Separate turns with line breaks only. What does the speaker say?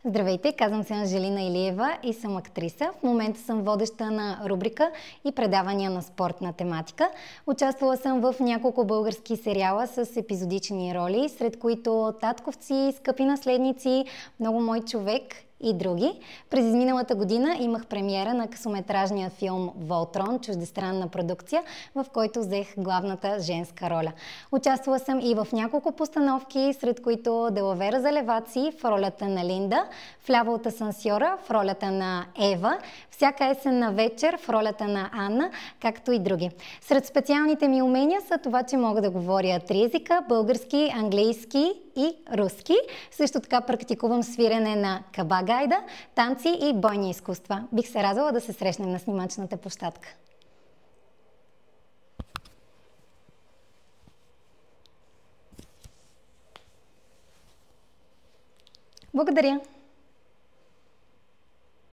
Здравейте, казвам се Анжелина Илиева и съм актриса. В момента съм водеща на рубрика и предавания на спортна тематика. Участвала съм в няколко български сериала с епизодични роли, сред които Татковци, Скъпи наследници, Много мой човек и други. През изминалата година имах премиера на късометражния филм Волтрон, чуждестранна продукция, в който взех главната женска роля. Участвала съм и в няколко постановки, сред които Делавера за леваци в ролята на Линда, Вляво от асансьора в ролята на Ева, Всяка есенна вечер в ролята на Анна, както и други. Сред специалните ми умения са това, че мога да говоря 3 езика: български, английски и руски. Също така практикувам свирене на кабагайда, танци и бойни изкуства. Бих се радвала да се срещнем на снимачната площадка. Благодаря!